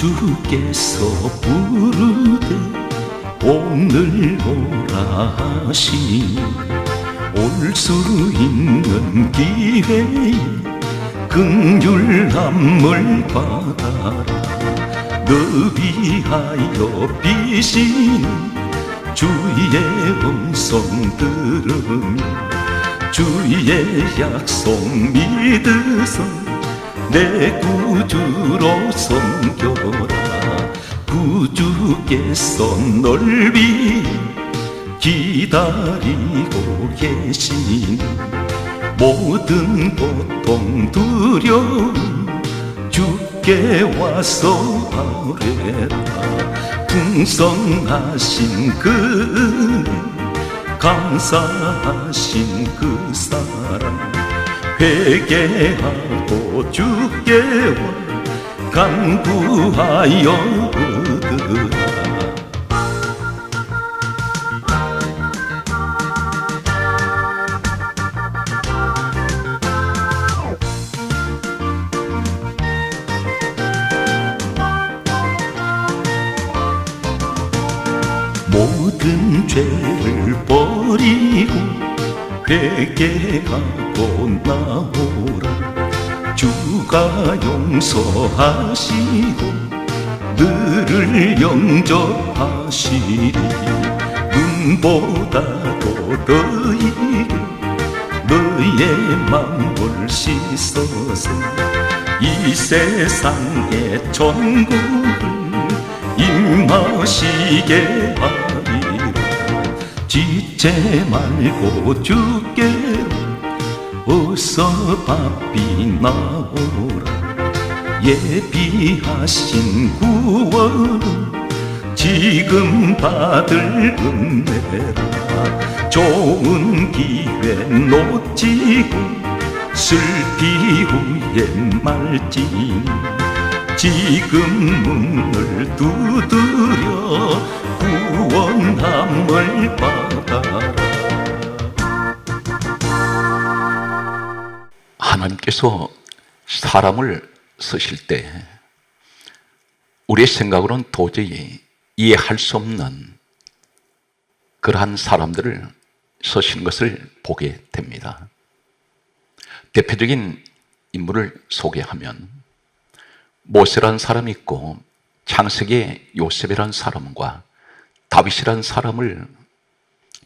주께서 부르되 오늘 오라 하시니 올 수 있는 기회에 긍휼함을 받아라. 너 위하여 비신 주의 음성 들으며 주의 약속 믿으소 내 구주로 섬겨라. 구주께서 널 위해 기다리고 계시니 모든 고통 두려움 주께 와서 아뢰라. 풍성하신 그 은혜 감사하신 그 사랑 회개하고 주께 간구하여 얻으라. 모든 죄를 버리고 회개하고 나오라. 주가 용서하시고 너를 영접하시리. 눈보다도 더 이겨 너의 맘을 씻어서 이 세상의 천국을 임하시게 하리라. 지체 말고 주께로 어서 바삐 나오라. 예비하신 구원은 지금 받을 은혜라. 좋은 기회 놓치고 슬피 후에 말지니 지금 문을 두드려 구원함을 받아라. 하나님께서 사람을 쓰실 때 우리의 생각으로는 도저히 이해할 수 없는 그러한 사람들을 쓰시는 것을 보게 됩니다. 대표적인 인물을 소개하면 모세라는 사람이 있고 창세기의 요셉이라는 사람과 다윗이라는 사람을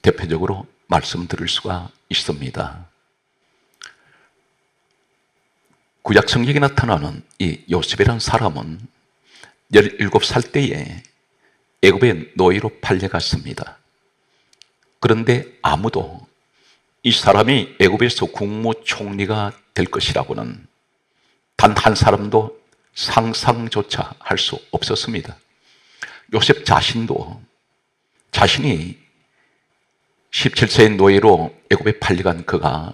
대표적으로 말씀드릴 수가 있습니다. 구약 성경에 나타나는 이 요셉이라는 사람은 17살 때에 애굽의 노예로 팔려갔습니다. 그런데 아무도 이 사람이 애굽에서 국무총리가 될 것이라고는 단 한 사람도 상상조차 할 수 없었습니다. 요셉 자신도 자신이 17세의 노예로 애굽에 팔려간 그가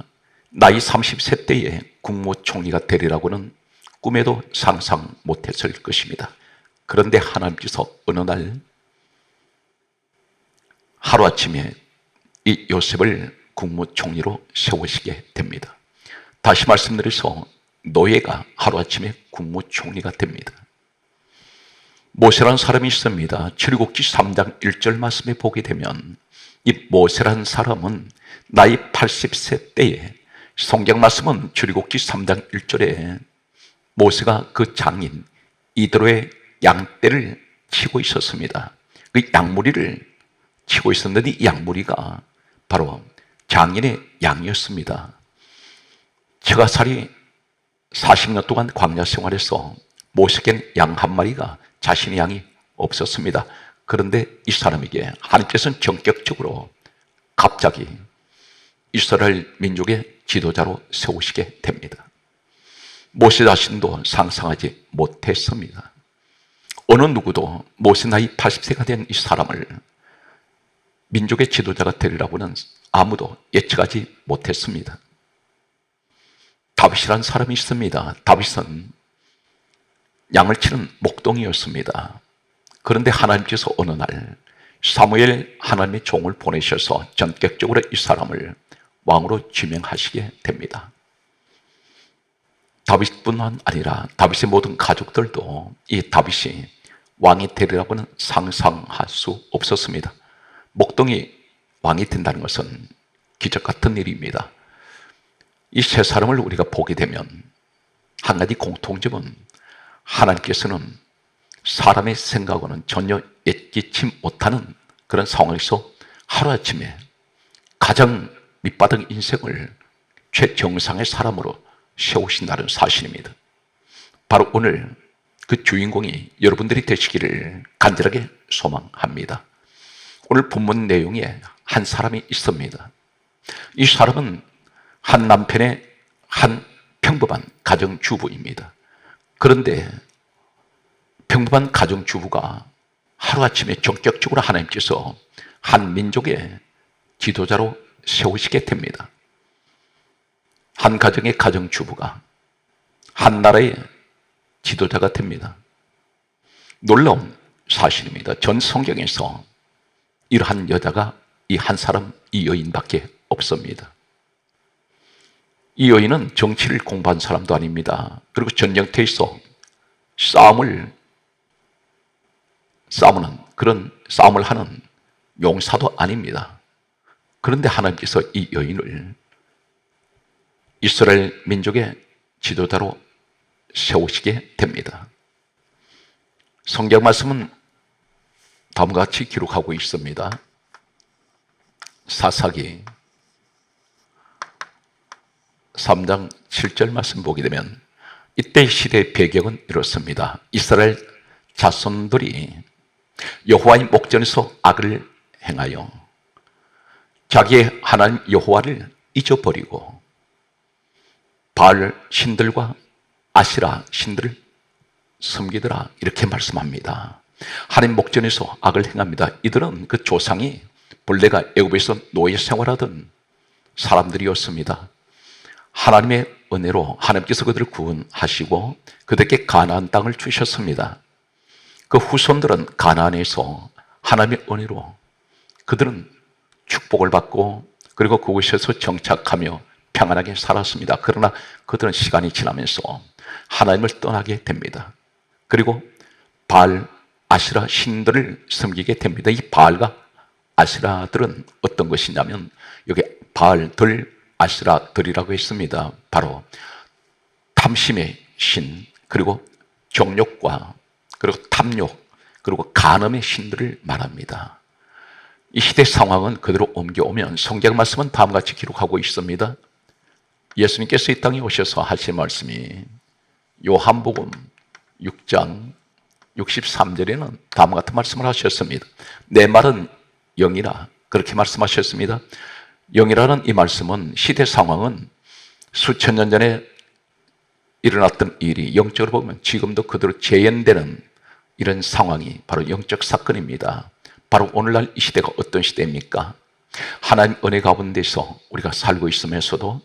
나이 30세 때에 국무총리가 되리라고는 꿈에도 상상 못했을 것입니다. 그런데 하나님께서 어느 날 하루아침에 이 요셉을 국무총리로 세우시게 됩니다. 다시 말씀드려서 노예가 하루아침에 국무총리가 됩니다. 모세라는 사람이 있습니다. 출애굽기 3장 1절 말씀에 보게 되면 이 모세라는 사람은 나이 80세 때에 성경 말씀은 출애굽기 3장 1절에 모세가 그 장인 이드로의 양떼를 치고 있었습니다. 그 양무리를 치고 있었는데 이 양무리가 바로 장인의 양이었습니다. 처가살이 40년 동안 광야 생활에서 모세에겐 양 한 마리가 자신의 양이 없었습니다. 그런데 이 사람에게 하나님께서는 전격적으로 갑자기 이스라엘 민족의 지도자로 세우시게 됩니다. 모세 자신도 상상하지 못했습니다. 어느 누구도 모세 나이 80세가 된 이 사람을 민족의 지도자가 되리라고는 아무도 예측하지 못했습니다. 다윗이라는 사람이 있습니다. 다윗은 양을 치는 목동이었습니다. 그런데 하나님께서 어느 날 사무엘 하나님의 종을 보내셔서 전격적으로 이 사람을 왕으로 지명하시게 됩니다. 다윗뿐만 아니라 다윗의 모든 가족들도 이 다윗이 왕이 되리라고는 상상할 수 없었습니다. 목동이 왕이 된다는 것은 기적 같은 일입니다. 이 세 사람을 우리가 보게 되면 한 가지 공통점은 하나님께서는 사람의 생각과는 전혀 예기치 못하는 그런 상황에서 하루아침에 가장 밑바닥 인생을 최정상의 사람으로 세우신다는 사실입니다. 바로 오늘 그 주인공이 여러분들이 되시기를 간절하게 소망합니다. 오늘 본문 내용에 한 사람이 있습니다. 이 사람은 한 남편의 한 평범한 가정주부입니다. 그런데 평범한 가정주부가 하루아침에 전격적으로 하나님께서 한 민족의 지도자로 세우시게 됩니다. 한 가정의 가정주부가 한 나라의 지도자가 됩니다. 놀라운 사실입니다. 전 성경에서 이러한 여자가 이 한 사람, 이 여인밖에 없습니다. 이 여인은 정치를 공부한 사람도 아닙니다. 그리고 전쟁터에서 싸움을 하는 용사도 아닙니다. 그런데 하나님께서 이 여인을 이스라엘 민족의 지도자로 세우시게 됩니다. 성경 말씀은 다음과 같이 기록하고 있습니다. 사사기 3장 7절 말씀 보게 되면 이때 시대의 배경은 이렇습니다. 이스라엘 자손들이 여호와의 목전에서 악을 행하여 자기의 하나님 여호와를 잊어버리고 바알 신들과 아시라 신들을 섬기더라, 이렇게 말씀합니다. 하나님 목전에서 악을 행합니다. 이들은 그 조상이 본래가 애굽에서 노예 생활하던 사람들이었습니다. 하나님의 은혜로 하나님께서 그들을 구원하시고 그들에게 가나안 땅을 주셨습니다. 그 후손들은 가나안에서 하나님의 은혜로 그들은 축복을 받고 그리고 그곳에서 정착하며 평안하게 살았습니다. 그러나 그들은 시간이 지나면서 하나님을 떠나게 됩니다. 그리고 바알, 아시라 신들을 섬기게 됩니다. 이 바알과 아시라들은 어떤 것이냐면 여기 바알들, 아시라들이라고 했습니다. 바로 탐심의 신, 그리고 정욕과 그리고 탐욕, 그리고 간음의 신들을 말합니다. 이 시대 상황은 그대로 옮겨오면 성경 말씀은 다음과 같이 기록하고 있습니다. 예수님께서 이 땅에 오셔서 하신 말씀이 요한복음 6장 63절에는 다음과 같은 말씀을 하셨습니다. 내 말은 영이라, 그렇게 말씀하셨습니다. 영이라는 이 말씀은 시대 상황은 수천 년 전에 일어났던 일이 영적으로 보면 지금도 그대로 재현되는 이런 상황이 바로 영적 사건입니다. 바로 오늘날 이 시대가 어떤 시대입니까? 하나님 은혜 가운데서 우리가 살고 있으면서도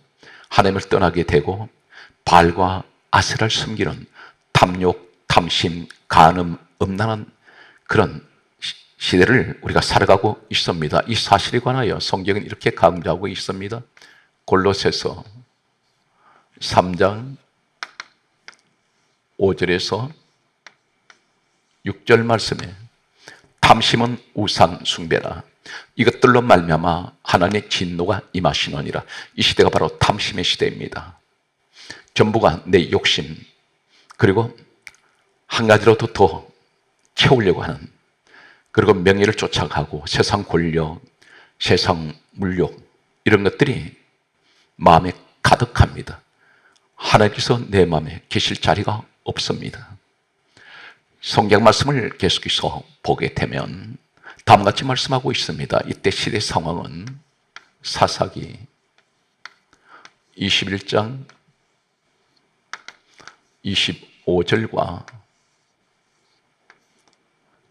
하나님을 떠나게 되고 바알과 아세라를 섬기는 탐욕, 탐심, 간음, 음란한 그런 시대를 우리가 살아가고 있습니다. 이 사실에 관하여 성경은 이렇게 강조하고 있습니다. 골로새서 3장 5절에서 6절 말씀에 탐심은 우상 숭배라, 이것들로 말미암아 하나님의 진노가 임하시느니라. 이 시대가 바로 탐심의 시대입니다. 전부가 내 욕심, 그리고 한 가지라도 더 채우려고 하는, 그리고 명예를 쫓아가고 세상 권력, 세상 물욕, 이런 것들이 마음에 가득합니다. 하나님께서 내 마음에 계실 자리가 없습니다. 성경 말씀을 계속해서 보게 되면 다음같이 말씀하고 있습니다. 이때 시대 상황은 사사기 21장 25절과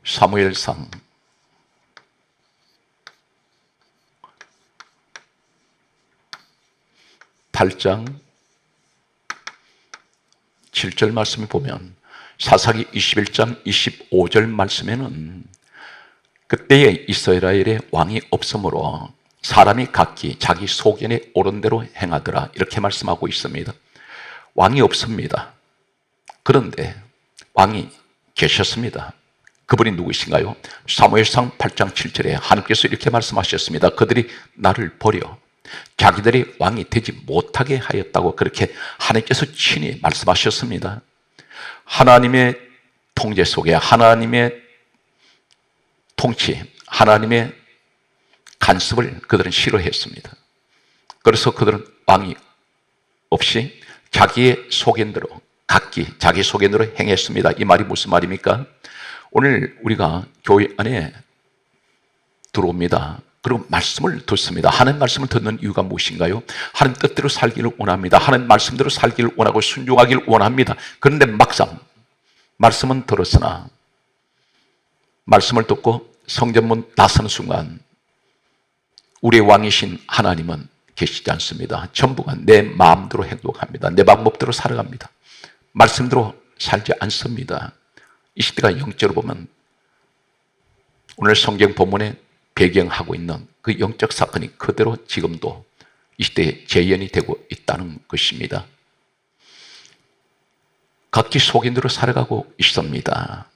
사무엘상 8장 7절 말씀을 보면 사사기 21장 25절 말씀에는 그때에 이스라엘에 왕이 없으므로 사람이 각기 자기 소견에 옳은 대로 행하더라, 이렇게 말씀하고 있습니다. 왕이 없습니다. 그런데 왕이 계셨습니다. 그분이 누구이신가요? 사무엘상 8장 7절에 하나님께서 이렇게 말씀하셨습니다. 그들이 나를 버려 자기들이 왕이 되지 못하게 하였다고 그렇게 하나님께서 친히 말씀하셨습니다. 하나님의 통제 속에 하나님의 통치, 하나님의 간섭을 그들은 싫어했습니다. 그래서 그들은 왕이 없이 자기의 소견대로 각기 자기 소견대로 행했습니다. 이 말이 무슨 말입니까? 오늘 우리가 교회 안에 들어옵니다. 그리고 말씀을 듣습니다. 하나님 말씀을 듣는 이유가 무엇인가요? 하나님 뜻대로 살기를 원합니다. 하나님 말씀대로 살기를 원하고 순종하기를 원합니다. 그런데 막상 말씀은 들었으나 말씀을 듣고 성전문 나서는 순간 우리의 왕이신 하나님은 계시지 않습니다. 전부가 내 마음대로 행동합니다. 내 방법대로 살아갑니다. 말씀대로 살지 않습니다. 이 시대가 영적으로 보면 오늘 성경 본문에 배경하고 있는 그 영적 사건이 그대로 지금도 이 시대에 재현이 되고 있다는 것입니다. 각기 속인대로 살아가고 있습니다.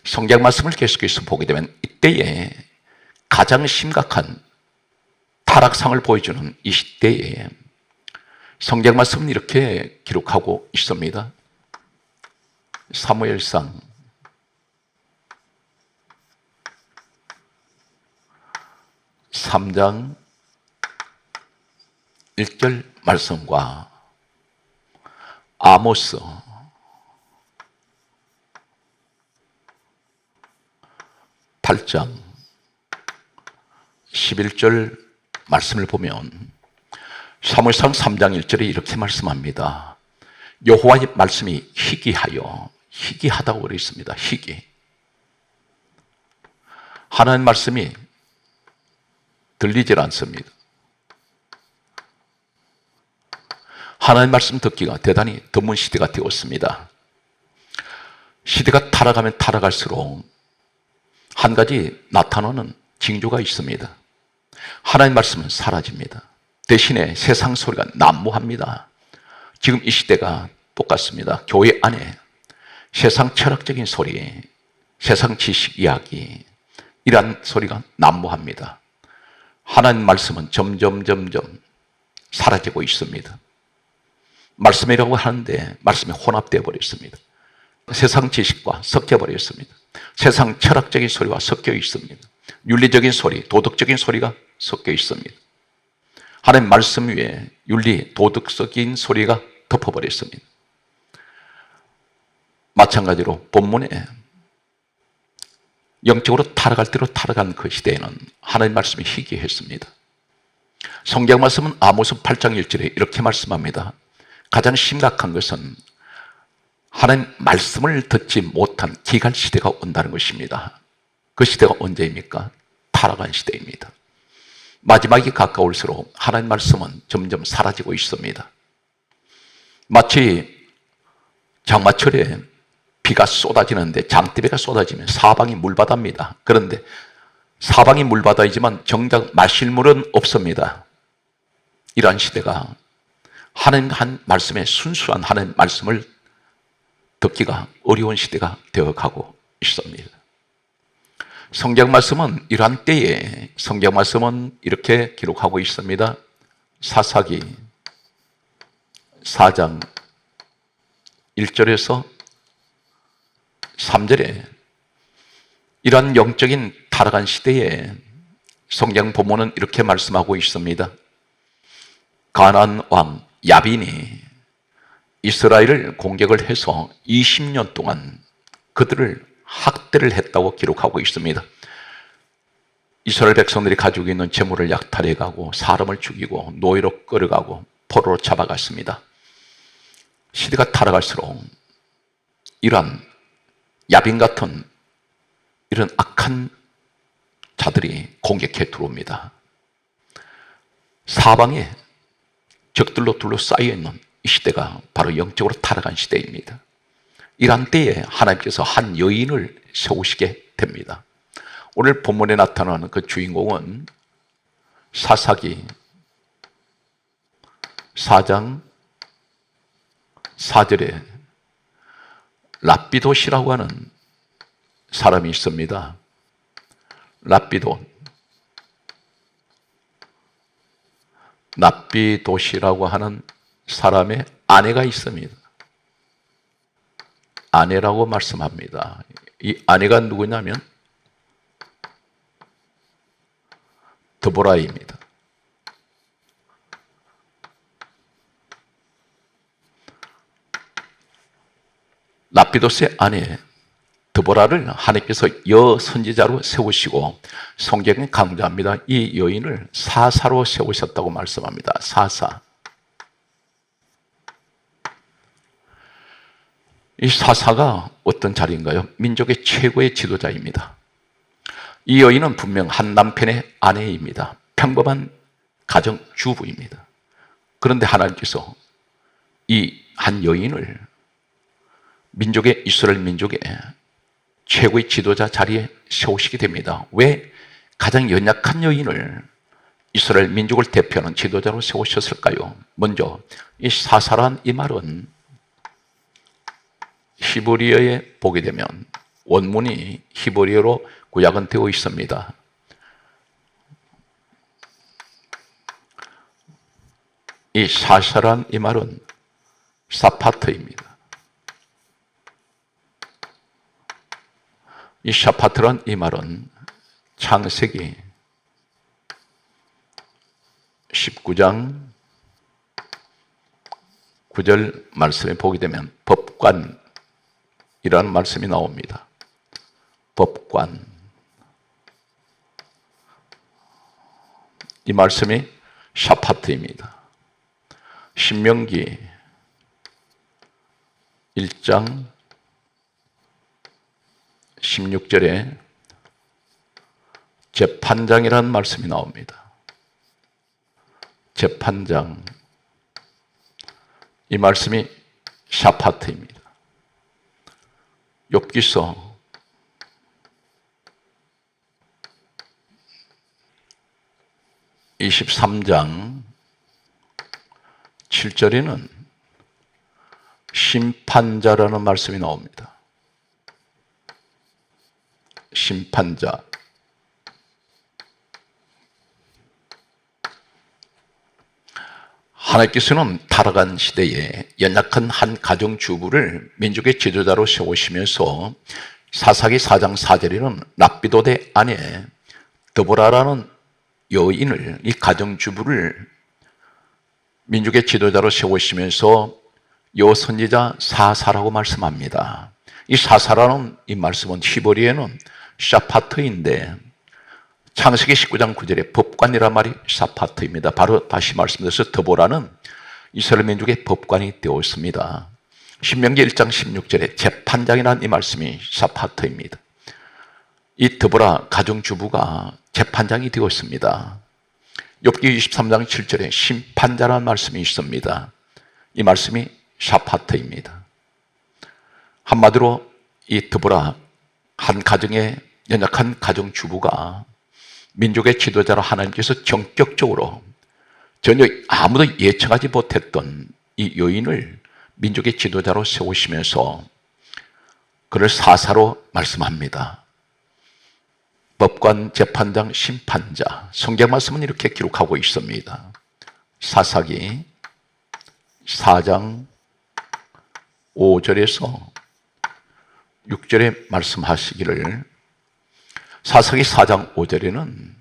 성경 말씀을 계속해서 보게 되면 이때에 가장 심각한 타락상을 보여주는 이 시대에 성경 말씀은 이렇게 기록하고 있습니다. 사무엘상 3장 1절 말씀과 아모스 8장 11절 말씀을 보면 사무엘상 3장 1절에 이렇게 말씀합니다. 여호와의 말씀이 희귀하다고 그랬습니다. 희귀. 하나님 말씀이 들리질 않습니다. 하나님 말씀 듣기가 대단히 드문 시대가 되었습니다. 시대가 타락하면 타락할수록 한 가지 나타나는 징조가 있습니다. 하나님 말씀은 사라집니다. 대신에 세상 소리가 난무합니다. 지금 이 시대가 똑같습니다. 교회 안에 세상 철학적인 소리, 세상 지식 이야기 이러한 소리가 난무합니다. 하나님 말씀은 점점 사라지고 있습니다. 말씀이라고 하는데 말씀이 혼합되어 버렸습니다. 세상 지식과 섞여 버렸습니다. 세상 철학적인 소리와 섞여 있습니다. 윤리적인 소리, 도덕적인 소리가 섞여 있습니다. 하나님 말씀 위에 윤리, 도덕적인 소리가 덮어버렸습니다. 마찬가지로 본문에 영적으로 타락할 대로 타락한 그 시대에는 하나님 말씀이 희귀했습니다. 성경 말씀은 아모스 8장 1절에 이렇게 말씀합니다. 가장 심각한 것은 하나님 말씀을 듣지 못한 기갈 시대가 온다는 것입니다. 그 시대가 언제입니까? 타락한 시대입니다. 마지막이 가까울수록 하나님 말씀은 점점 사라지고 있습니다. 마치 장마철에 비가 쏟아지는데 장대비가 쏟아지면 사방이 물바다입니다. 그런데 사방이 물바다이지만 정작 마실 물은 없습니다. 이러한 시대가 하나님 한 말씀에 순수한 하나님 말씀을 듣기가 어려운 시대가 되어가고 있습니다. 성경 말씀은 이러한 때에 성경 말씀은 이렇게 기록하고 있습니다. 사사기 4장 1절에서 3절에 이러한 영적인 타락한 시대에 성경 본문은 이렇게 말씀하고 있습니다. 가나안 왕 야빈이 이스라엘을 공격을 해서 20년 동안 그들을 학대를 했다고 기록하고 있습니다. 이스라엘 백성들이 가지고 있는 재물을 약탈해가고 사람을 죽이고 노예로 끌어가고 포로로 잡아갔습니다. 시대가 타락할수록 이러한 야빈 같은 이런 악한 자들이 공격해 들어옵니다. 사방에 적들로 둘러싸여 있는 이 시대가 바로 영적으로 타락한 시대입니다. 이러한 때에 하나님께서 한 여인을 세우시게 됩니다. 오늘 본문에 나타나는 그 주인공은 사사기 4장 4절에 랍비돗이라고 하는 사람이 있습니다. 랍비돗이라고 하는 사람의 아내가 있습니다. 아내라고 말씀합니다. 이 아내가 누구냐면 드보라입니다. 랍비돗의 아내 드보라를 하나님께서 여선지자로 세우시고 성경에 강조합니다. 이 여인을 사사로 세우셨다고 말씀합니다. 사사. 이 사사가 어떤 자리인가요? 민족의 최고의 지도자입니다. 이 여인은 분명 한 남편의 아내입니다. 평범한 가정주부입니다. 그런데 하나님께서 이 한 여인을 이스라엘 민족의 최고의 지도자 자리에 세우시게 됩니다. 왜 가장 연약한 여인을 이스라엘 민족을 대표하는 지도자로 세우셨을까요? 먼저 이 사사란 이 말은 히브리어에 보게 되면 원문이 히브리어로 구약은 되어 있습니다. 이 사사란 이 말은 사파트입니다. 이 사파트란 이 말은 창세기 19장 9절 말씀에 보게 되면 법관이라는 말씀이 나옵니다. 법관. 이 말씀이 샤파트입니다. 신명기 1장 16절에 재판장이라는 말씀이 나옵니다. 재판장. 이 말씀이 샤파트입니다. 욥기서 23장 7절에는 심판자라는 말씀이 나옵니다. 심판자. 하나님께서는 타락한 시대에 연약한 한 가정주부를 민족의 지도자로 세우시면서 사사기 4장 4절에는 랍비돗의 아내 드보라라는 여인을, 이 가정주부를 민족의 지도자로 세우시면서 여선지자 사사라고 말씀합니다. 이 사사라는 이 말씀은 히브리어는 샤파트인데 창세기 19장 9절에 법관이란 말이 샤파트입니다. 바로 다시 말씀드려서 드보라는 이스라엘 민족의 법관이 되었습니다. 신명기 1장 16절에 재판장이라는 이 말씀이 샤파트입니다. 이 드보라 가정주부가 재판장이 되었습니다. 욥기 23장 7절에 심판자라는 말씀이 있습니다. 이 말씀이 샤파트입니다. 한마디로 이 드보라, 한 가정의 연약한 가정주부가 민족의 지도자로 하나님께서 전격적으로 전혀 아무도 예측하지 못했던 이 여인을 민족의 지도자로 세우시면서 그를 사사로 말씀합니다. 법관, 재판장, 심판자. 성경 말씀은 이렇게 기록하고 있습니다. 사사기 4장 5절에서 6절에 말씀하시기를, 사사기 4장 5절에는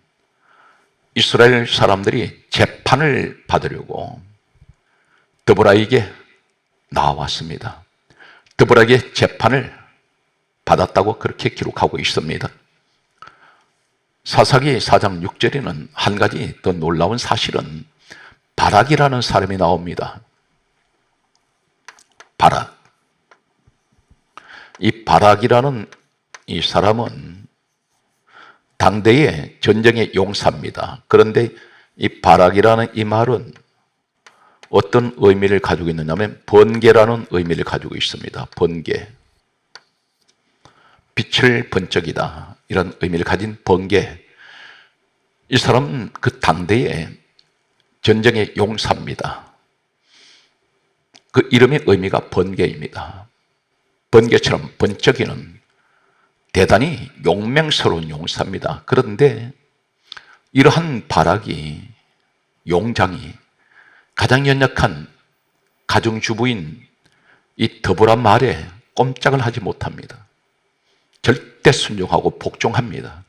이스라엘 사람들이 재판을 받으려고 드보라에게 나왔습니다. 드보라에게 재판을 받았다고 그렇게 기록하고 있습니다. 사사기 4장 6절에는 한 가지 더 놀라운 사실은 바락이라는 사람이 나옵니다. 바락. 이 바락이라는 이 사람은 당대의 전쟁의 용사입니다. 그런데 이 바락이라는 이 말은 어떤 의미를 가지고 있느냐면 번개라는 의미를 가지고 있습니다. 번개. 빛을 번쩍이다. 이런 의미를 가진 번개. 이 사람은 그 당대의 전쟁의 용사입니다. 그 이름의 의미가 번개입니다. 번개처럼 번쩍이는 대단히 용맹스러운 용사입니다. 그런데 이러한 바락이, 용장이 가장 연약한 가정주부인 이 드보라 말에 꼼짝을 하지 못합니다. 절대 순종하고 복종합니다.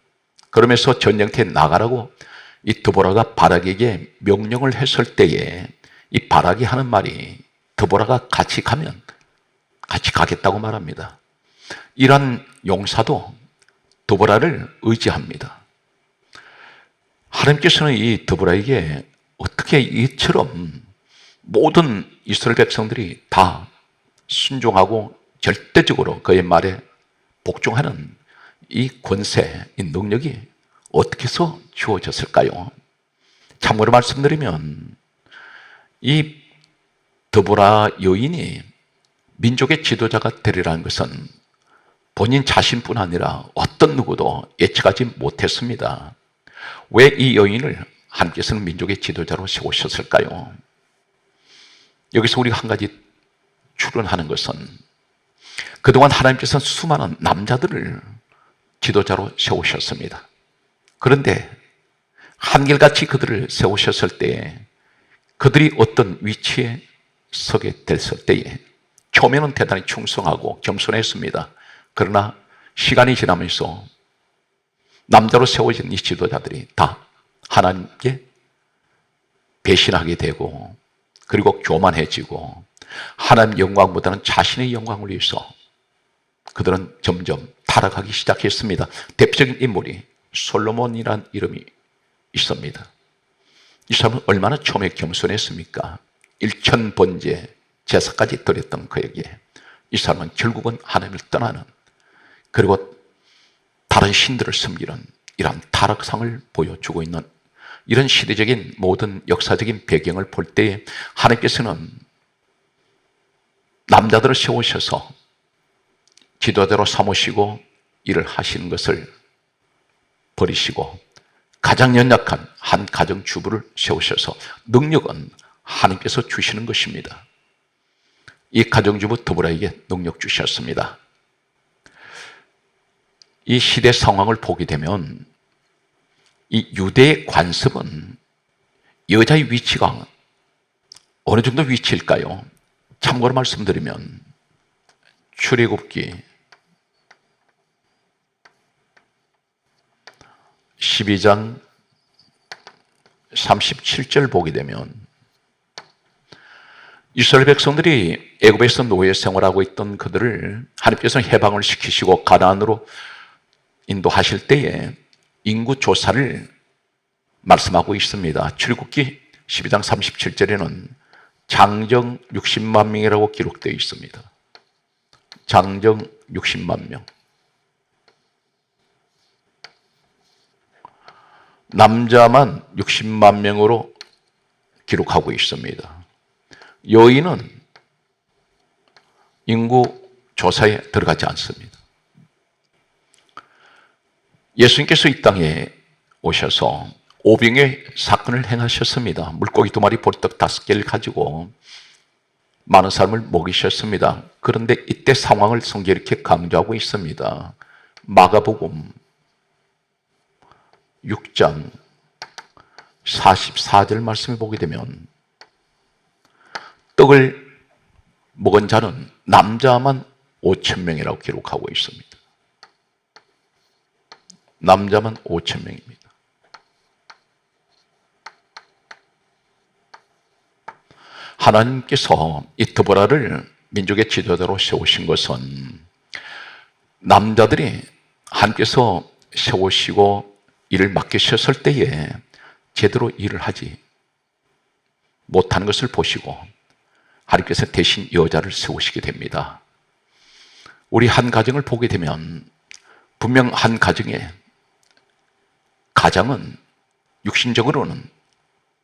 그러면서 전쟁터에 나가라고 이 드보라가 바락에게 명령을 했을 때에 이 바락이 하는 말이 드보라가 같이 가면 같이 가겠다고 말합니다. 이러한 용사도 드보라를 의지합니다. 하나님께서는 이 드보라에게 어떻게 이처럼 모든 이스라엘 백성들이 다 순종하고 절대적으로 그의 말에 복종하는 이 권세, 이 능력이 어떻게 해서 주어졌을까요? 참고로 말씀드리면 이 드보라 여인이 민족의 지도자가 되리라는 것은 본인 자신뿐 아니라 어떤 누구도 예측하지 못했습니다. 왜 이 여인을 하나님께서는 민족의 지도자로 세우셨을까요? 여기서 우리가 한 가지 추론하는 것은 그동안 하나님께서는 수많은 남자들을 지도자로 세우셨습니다. 그런데 한결같이 그들을 세우셨을 때에 그들이 어떤 위치에 서게 됐을 때에 처음에는 대단히 충성하고 겸손했습니다. 그러나 시간이 지나면서 남자로 세워진 이 지도자들이 다 하나님께 배신하게 되고 그리고 교만해지고 하나님 영광보다는 자신의 영광을 위해서 그들은 점점 타락하기 시작했습니다. 대표적인 인물이 솔로몬이라는 이름이 있습니다. 이 사람은 얼마나 처음에 겸손했습니까? 일천번제 제사까지 드렸던 그에게 이 사람은 결국은 하나님을 떠나는, 그리고 다른 신들을 섬기는 이러한 타락상을 보여주고 있는 이런 시대적인 모든 역사적인 배경을 볼 때에 하나님께서는 남자들을 세우셔서 지도자로 삼으시고 일을 하시는 것을 버리시고 가장 연약한 한 가정주부를 세우셔서 능력은 하나님께서 주시는 것입니다. 이 가정주부 드보라에게 능력 주셨습니다. 이 시대 상황을 보게 되면 이 유대의 관습은 여자의 위치가 어느 정도 위치일까요? 참고로 말씀드리면 출애굽기 12장 37절 보게 되면 이스라엘 백성들이 애굽에서 노예 생활하고 있던 그들을 하나님께서는 해방을 시키시고 가나안으로 인도하실 때에 인구 조사를 말씀하고 있습니다. 출애굽기 12장 37절에는 장정 60만 명이라고 기록되어 있습니다. 장정 60만 명. 남자만 60만 명으로 기록하고 있습니다. 여인은 인구 조사에 들어가지 않습니다. 예수님께서 이 땅에 오셔서 오병의 사건을 행하셨습니다. 물고기 2마리 보리떡 5개를 가지고 많은 사람을 먹이셨습니다. 그런데 이때 상황을 성경이 이렇게 강조하고 있습니다. 마가복음 6장 44절 말씀을 보게 되면 떡을 먹은 자는 남자만 5,000명이라고 기록하고 있습니다. 남자만 5,000명입니다. 하나님께서 이 드보라를 민족의 지도자로 세우신 것은 남자들이 하나님께서 세우시고 일을 맡기셨을 때에 제대로 일을 하지 못하는 것을 보시고 하나님께서 대신 여자를 세우시게 됩니다. 우리 한 가정을 보게 되면 분명 한 가정에 가장은 육신적으로는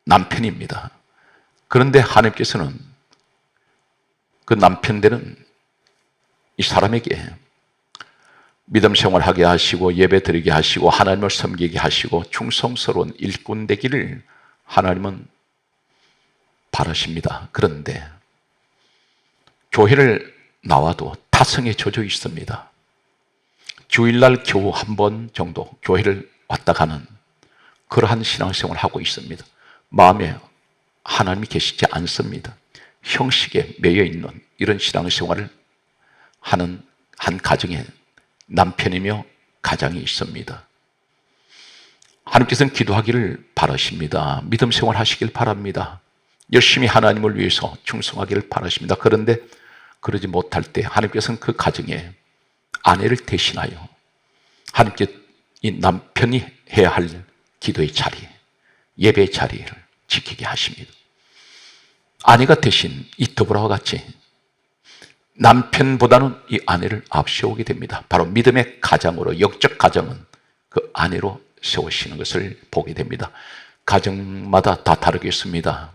남편입니다. 그런데 하나님께서는 그 남편 되는 이 사람에게 믿음 생활하게 하시고 예배 드리게 하시고 하나님을 섬기게 하시고 충성스러운 일꾼 되기를 하나님은 바라십니다. 그런데 교회를 나와도 타성에 젖어 있습니다. 주일날 겨우 한 번 정도 교회를 왔다 가는 그러한 신앙생활을 하고 있습니다. 마음에 하나님이 계시지 않습니다. 형식에 매여 있는 이런 신앙생활을 하는 한 가정에 남편이며 가장이 있습니다. 하나님께서는 기도하기를 바라십니다. 믿음 생활 하시길 바랍니다. 열심히 하나님을 위해서 충성하기를 바라십니다. 그런데 그러지 못할 때 하나님께서는 그 가정에 아내를 대신하여 하나님께 이 남편이 해야 할 기도의 자리, 예배의 자리를 지키게 하십니다. 아내가 대신 이 드보라와 같이 남편보다는 이 아내를 앞세우게 됩니다. 바로 믿음의 가장으로, 영적 가정은 그 아내로 세우시는 것을 보게 됩니다. 가정마다 다 다르겠습니다.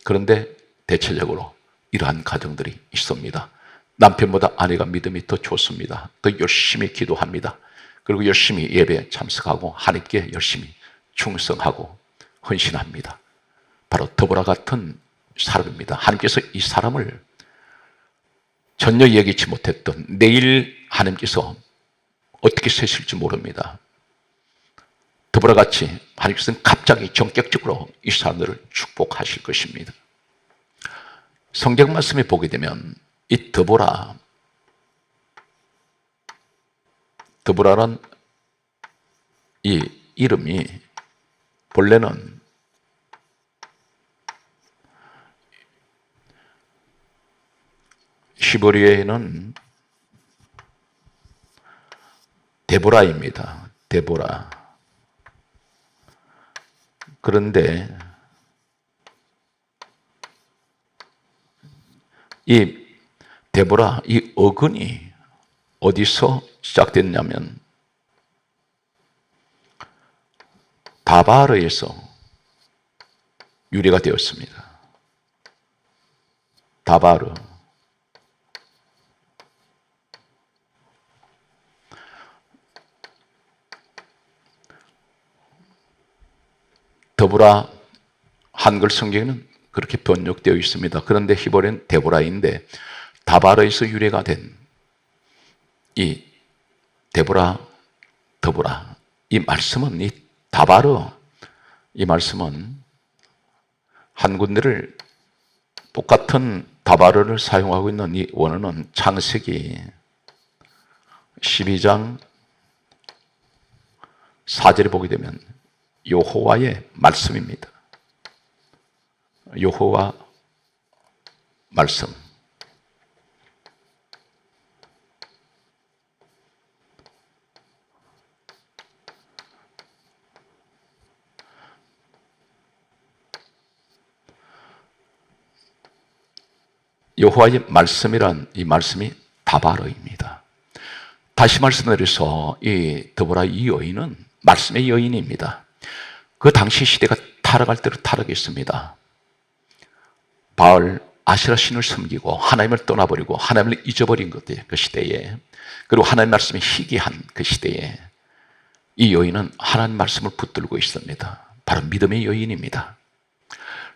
그런데 대체적으로 이러한 가정들이 있습니다. 남편보다 아내가 믿음이 더 좋습니다. 더 열심히 기도합니다. 그리고 열심히 예배에 참석하고 하나님께 열심히 충성하고 헌신합니다. 바로 드보라 같은 사람입니다. 하나님께서 이 사람을 전혀 예기치 못했던 내일 하나님께서 어떻게 세실지 모릅니다. 드보라 같이 하나님께서는 갑자기 전격적으로 이 사람들을 축복하실 것입니다. 성경 말씀에 보게 되면 이 드보라란 이 이름이 본래는 히브리어에는 데보라입니다. 데보라. 그런데 이 데보라, 이 어근이 어디서 시작됐냐면 다바르에서 유래가 되었습니다. 다바르. 드보라 한글 성경에는 그렇게 번역되어 있습니다. 그런데 히브리어는 데보라인데 다바르에서 유래가 된 이 데보라, 드보라 이 말씀은 이 다바르 이 말씀은 한 군데를 똑같은 다바르를 사용하고 있는 이 원어는 창세기 12장 4절에 보게 되면 여호와의 말씀입니다. 여호와 말씀. 여호와의 말씀이란 이 말씀이 다바르입니다. 다시 말씀드려서 이 드보라 이 여인은 말씀의 여인입니다. 그 당시 시대가 타락할 대로 타락했습니다. 바알, 아시라 신을 섬기고 하나님을 떠나버리고 하나님을 잊어버린 것들 그 시대에, 그리고 하나님 말씀이 희귀한 그 시대에 이 여인은 하나님 말씀을 붙들고 있습니다. 바로 믿음의 여인입니다.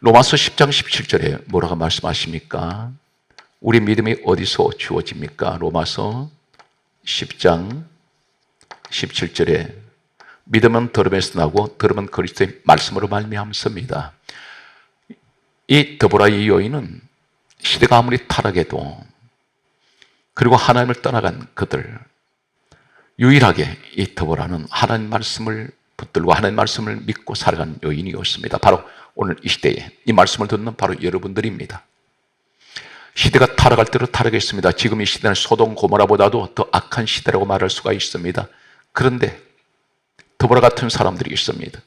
로마서 10장 17절에 뭐라고 말씀하십니까? 우리 믿음이 어디서 주어집니까? 로마서 10장 17절에 믿음은 들음에서 나고 들음은 그리스도의 말씀으로 말미암습니다. 이 드보라의 여인은 시대가 아무리 타락해도 그리고 하나님을 떠나간 그들, 유일하게 이 드보라는 하나님 말씀을 붙들고 하나님 말씀을 믿고 살아간 여인이었습니다. 바로 오늘 이 시대에 이 말씀을 듣는 바로 여러분들입니다. 시대가 타락할 대로 타락했습니다. 지금 이 시대는 소돔 고모라보다도 더 악한 시대라고 말할 수가 있습니다. 그런데 드보라 같은 사람들이 있습니다.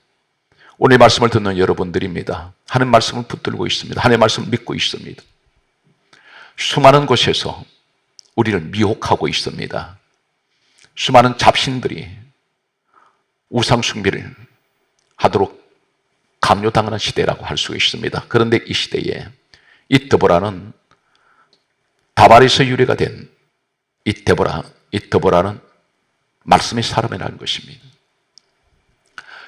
오늘 말씀을 듣는 여러분들입니다. 하나님 말씀을 붙들고 있습니다. 하나님 말씀을 믿고 있습니다. 수많은 곳에서 우리를 미혹하고 있습니다. 수많은 잡신들이 우상 숭배를 하도록 강요당하는 시대라고 할 수 있습니다. 그런데 이 시대에 이 드보라는 다발에서 유래가 된 이 드보라는 말씀의 사람이라는 것입니다.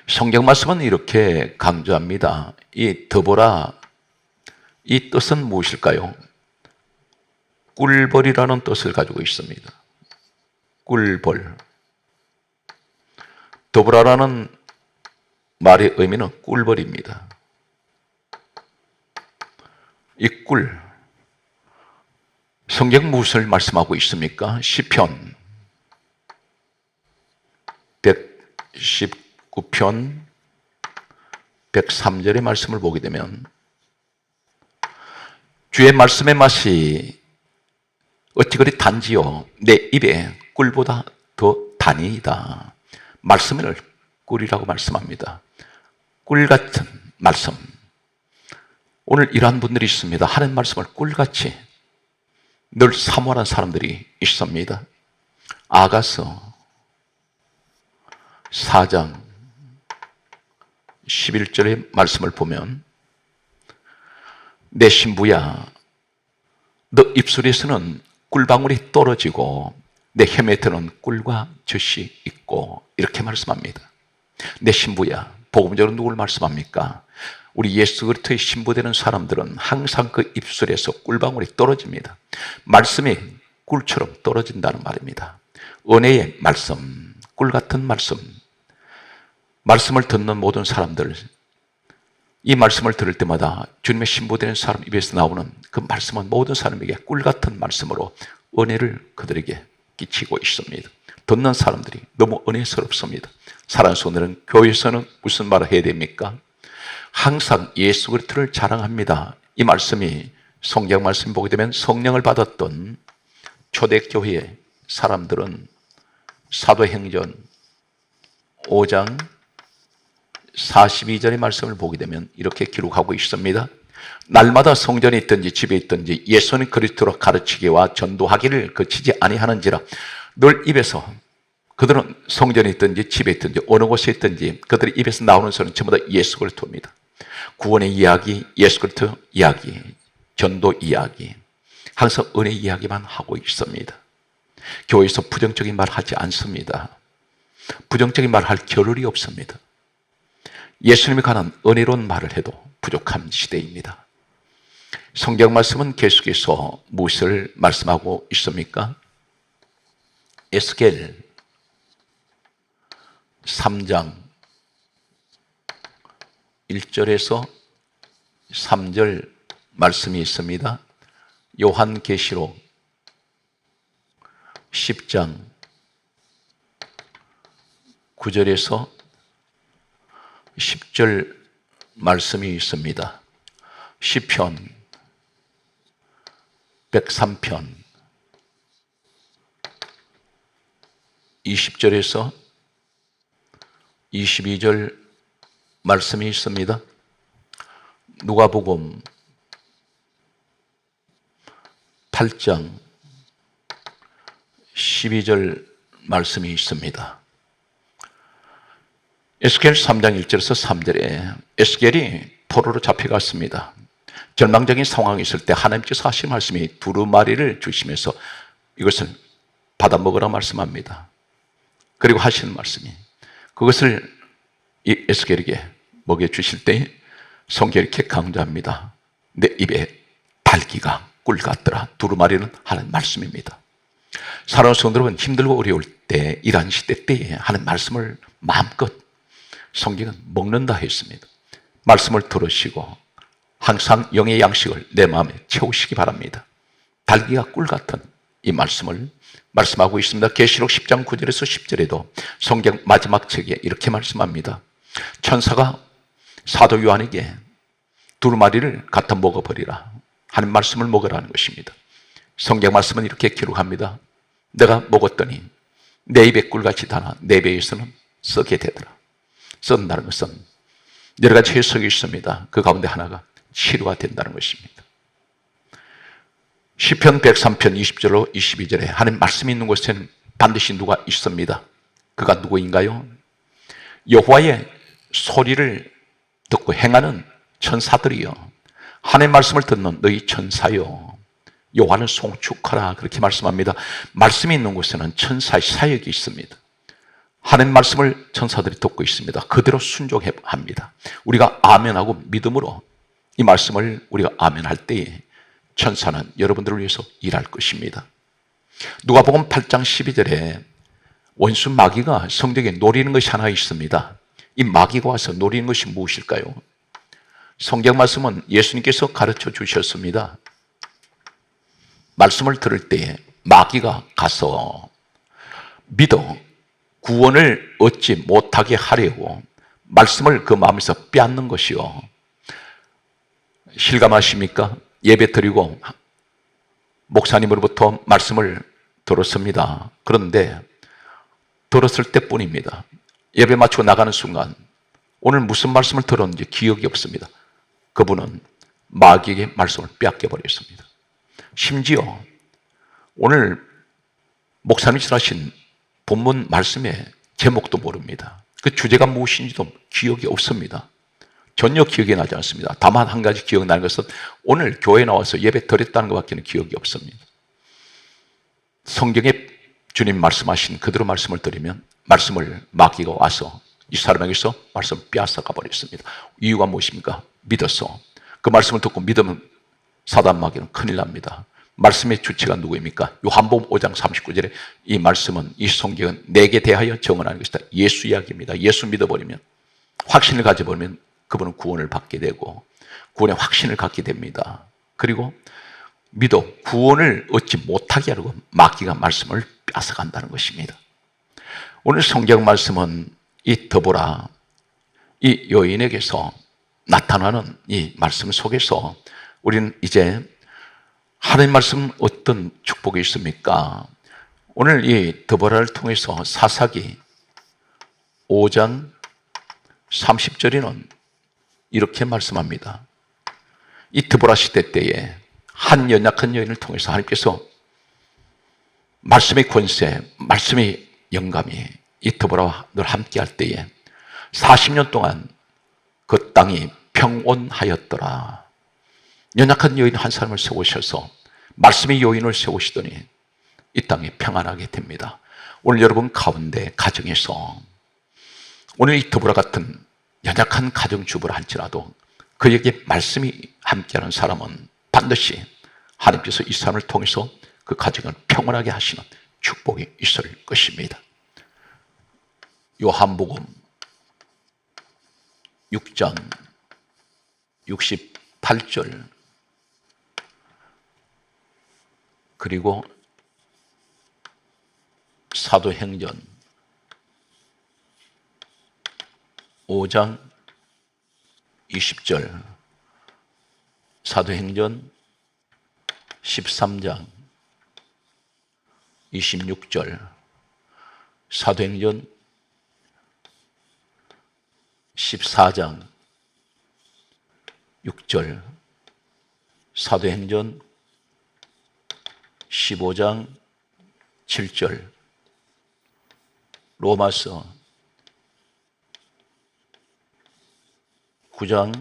성경 말씀은 이렇게 강조합니다. 이 드보라, 이 뜻은 무엇일까요? 꿀벌이라는 뜻을 가지고 있습니다. 꿀벌. 더불어라는 말의 의미는 꿀벌입니다. 이 꿀, 성경 무엇을 말씀하고 있습니까? 시편 119편 103절의 말씀을 보게 되면 주의 말씀의 맛이 어찌 그리 단지요 내 입에 꿀보다 더 단이다. 말씀을 꿀이라고 말씀합니다. 꿀같은 말씀. 오늘 이러한 분들이 있습니다. 하나님 말씀을 꿀같이 늘 사모하는 사람들이 있습니다. 아가서 4장 11절의 말씀을 보면 내 신부야 너 입술에서는 꿀방울이 떨어지고 내 혀에서는 꿀과 젖이 있고 이렇게 말씀합니다. 내 신부야, 복음적으로 누구를 말씀합니까? 우리 예수 그리스도의 신부되는 사람들은 항상 그 입술에서 꿀방울이 떨어집니다. 말씀이 꿀처럼 떨어진다는 말입니다. 은혜의 말씀, 꿀같은 말씀. 말씀을 듣는 모든 사람들, 이 말씀을 들을 때마다 주님의 신부되는 사람 입에서 나오는 그 말씀은 모든 사람에게 꿀같은 말씀으로 은혜를 그들에게 끼치고 있습니다. 듣는 사람들이 너무 은혜스럽습니다. 사랑하는 성도들은 교회에서는 무슨 말을 해야 됩니까? 항상 예수 그리스도를 자랑합니다. 이 말씀이 성경 말씀 보게 되면 성령을 받았던 초대교회의 사람들은 사도행전 5장 42절의 말씀을 보게 되면 이렇게 기록하고 있습니다. 날마다 성전에 있든지 집에 있든지 예수는 그리스도로 가르치기와 전도하기를 그치지 아니하는지라. 늘 입에서 그들은 성전에 있든지 집에 있든지 어느 곳에 있든지 그들의 입에서 나오는 소리는 전부 다 예수 그리스도입니다. 구원의 이야기, 예수 그리스도 이야기, 전도 이야기, 항상 은혜 이야기만 하고 있습니다. 교회에서 부정적인 말 하지 않습니다. 부정적인 말 할 겨를이 없습니다. 예수님에 관한 은혜로운 말을 해도 부족한 시대입니다. 성경 말씀은 계속해서 무엇을 말씀하고 있습니까? 에스겔 3장 1절에서 3절 말씀이 있습니다. 요한계시록 10장 9절에서 10절 말씀이 있습니다. 시편 103편 20절에서 22절 말씀이 있습니다. 누가복음 8장 12절 말씀이 있습니다. 에스겔 3장 1절에서 3절에 에스겔이 포로로 잡혀갔습니다. 절망적인 상황이 있을 때 하나님께서 하신 말씀이 두루마리를 주시면서 이것을 받아 먹으라 말씀합니다. 그리고 하시는 말씀이 그것을 이 에스겔에게 먹여주실 때 성경이 이렇게 강조합니다. 내 입에 달기가 꿀 같더라. 두루마리는 하는 말씀입니다. 사랑하는 성도 여러분, 힘들고 어려울 때 이러한 시대 때에 하는 말씀을 마음껏 성경은 먹는다 했습니다. 말씀을 들으시고 항상 영의 양식을 내 마음에 채우시기 바랍니다. 달기가 꿀 같은 이 말씀을 말씀하고 있습니다. 계시록 10장 9절에서 10절에도 성경 마지막 책에 이렇게 말씀합니다. 천사가 사도 요한에게 두루마리를 갖다 먹어버리라 하는 말씀을 먹으라는 것입니다. 성경 말씀은 이렇게 기록합니다. 내가 먹었더니 내 입에 꿀같이 달아 내 배에서는 썩게 되더라. 썩는다는 것은 여러 가지 해석이 있습니다. 그 가운데 하나가 치료가 된다는 것입니다. 시편 103편 20절로 22절에 하나님 말씀이 있는 곳에는 반드시 누가 있습니다. 그가 누구인가요? 여호와의 소리를 듣고 행하는 천사들이요, 하나님의 말씀을 듣는 너희 천사요, 여호와를 송축하라 그렇게 말씀합니다. 말씀이 있는 곳에는 천사의 사역이 있습니다. 하나님 말씀을 천사들이 듣고 있습니다. 그대로 순종합니다. 우리가 아멘하고 믿음으로 이 말씀을 우리가 아멘할 때에 천사는 여러분들을 위해서 일할 것입니다. 누가복음 8장 12절에 원수 마귀가 성경에 노리는 것이 하나 있습니다. 이 마귀가 와서 노리는 것이 무엇일까요? 성경 말씀은 예수님께서 가르쳐 주셨습니다. 말씀을 들을 때에 마귀가 가서 믿어 구원을 얻지 못하게 하려고 말씀을 그 마음에서 빼앗는 것이요. 실감하십니까? 예배 드리고 목사님으로부터 말씀을 들었습니다. 그런데 들었을 때뿐입니다. 예배 마치고 나가는 순간 오늘 무슨 말씀을 들었는지 기억이 없습니다. 그분은 마귀에게 말씀을 빼앗겨 버렸습니다. 심지어 오늘 목사님이 전하신 본문 말씀의 제목도 모릅니다. 그 주제가 무엇인지도 기억이 없습니다. 전혀 기억이 나지 않습니다. 다만 한 가지 기억나는 것은 오늘 교회에 나와서 예배 드렸다는 것밖에 기억이 없습니다. 성경에 주님 말씀하신 그대로 말씀을 드리면 말씀을 마귀가 와서 이 사람에게서 말씀을 빼앗아가 버렸습니다. 이유가 무엇입니까? 믿어서 그 말씀을 듣고 믿으면 사단 마귀는 큰일 납니다. 말씀의 주체가 누구입니까? 요한복음 5장 39절에 이 말씀은, 이 성경은 내게 대하여 정언하는 것이다. 예수 이야기입니다. 예수 믿어버리면, 확신을 가져버리면 그분은 구원을 받게 되고 구원의 확신을 갖게 됩니다. 그리고 믿어 구원을 얻지 못하게 하려고 마귀가 말씀을 뺏어간다는 것입니다. 오늘 성경 말씀은 이 드보라, 이 여인에게서 나타나는 이 말씀 속에서 우리는 이제 하나님 말씀 어떤 축복이 있습니까? 오늘 이 드보라를 통해서 사사기 5장 30절에는 이렇게 말씀합니다. 이 드보라 시대 때에 한 연약한 여인을 통해서 하나님께서 말씀의 권세, 말씀의 영감이 이 드보라와 늘 함께 할 때에 40년 동안 그 땅이 평온하였더라. 연약한 여인 한 사람을 세우셔서 말씀의 여인을 세우시더니 이 땅이 평안하게 됩니다. 오늘 여러분 가운데 가정에서 오늘 이 드보라 같은 연약한 가정주부라 할지라도 그에게 말씀이 함께하는 사람은 반드시 하나님께서 이 사람을 통해서 그 가정을 평온하게 하시는 축복이 있을 것입니다. 요한복음 6장 68절 그리고 사도행전 5장 20절, 사도행전 13장 26절, 사도행전 14장 6절, 사도행전 15장 7절, 로마서 9장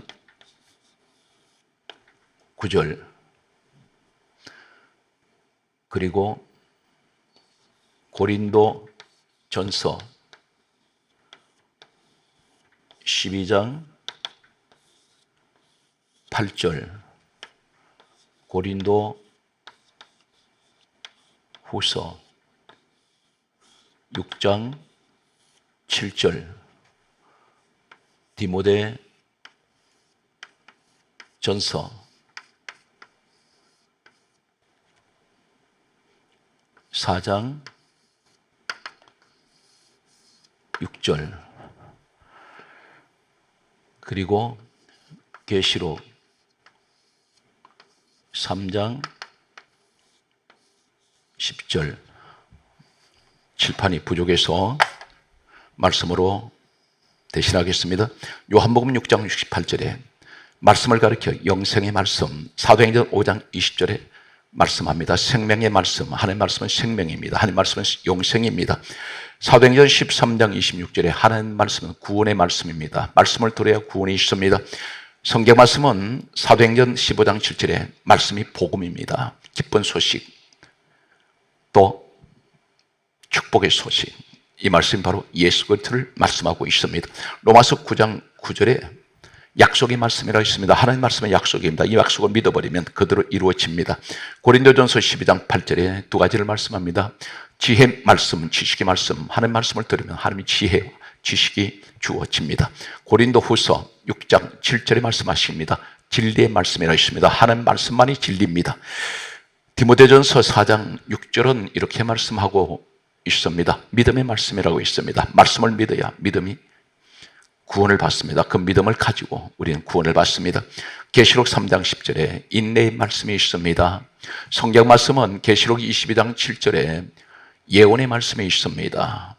9절, 그리고 고린도 전서 12장 8절, 고린도 후서 6장 7절, 디모데 전서 4장 6절, 그리고 계시록 3장 10절. 칠판이 부족해서 말씀으로 대신하겠습니다. 요한복음 6장 68절에 말씀을 가리켜 영생의 말씀, 사도행전 5장 20절에 말씀합니다. 생명의 말씀, 하나님의 말씀은 생명입니다. 하나님의 말씀은 영생입니다. 사도행전 13장 26절에 하나님의 말씀은 구원의 말씀입니다. 말씀을 들어야 구원이 있습니다. 성경 말씀은 사도행전 15장 7절에 말씀이 복음입니다. 기쁜 소식, 또 축복의 소식, 이 말씀이 바로 예수 그리스도를 말씀하고 있습니다. 로마서 9장 9절에 약속의 말씀이라 했습니다. 하나님 말씀은 약속입니다. 이 약속을 믿어버리면 그대로 이루어집니다. 고린도전서 12장 8절에 두 가지를 말씀합니다. 지혜 말씀, 지식의 말씀, 하나님 말씀을 들으면 하나님의 지혜와 지식이 주어집니다. 고린도 후서 6장 7절에 말씀하십니다. 진리의 말씀이라 했습니다. 하나님 말씀만이 진리입니다. 디모데전서 4장 6절은 이렇게 말씀하고 있습니다. 믿음의 말씀이라고 있습니다. 말씀을 믿어야 믿음이 구원을 받습니다. 그 믿음을 가지고 우리는 구원을 받습니다. 계시록 3장 10절에 인내의 말씀이 있습니다. 성경 말씀은 계시록 22장 7절에 예언의 말씀이 있습니다.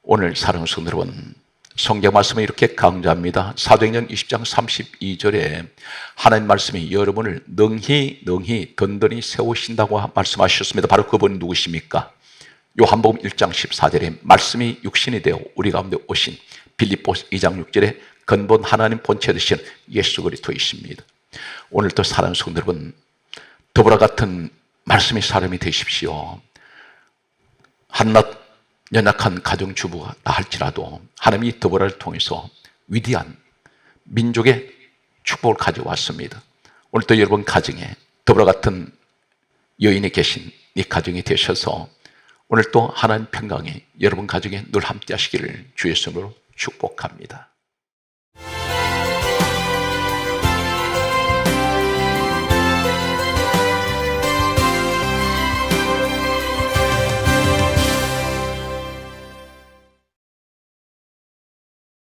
오늘 사랑하는 성도 여러분, 성경 말씀을 이렇게 강조합니다. 사도행전 20장 32절에 하나님 말씀이 여러분을 능히 든든히 세우신다고 말씀하셨습니다. 바로 그분이 누구십니까? 요한복음 1장 14절에 말씀이 육신이 되어 우리 가운데 오신 빌립보서 2장 6절에 근본 하나님 본체 되신 예수 그리스도이십니다. 오늘도 사랑하는 성도 여러분, 더불어 같은 말씀의 사람이 되십시오. 한낱 연약한 가정주부가 할지라도 하나님이 더불어를 통해서 위대한 민족의 축복을 가져왔습니다. 오늘도 여러분 가정에 더불어 같은 여인이 계신 이 가정이 되셔서 오늘 또 하나님 평강이 여러분 가정에 늘 함께 하시기를 주의 이름으로 축복합니다.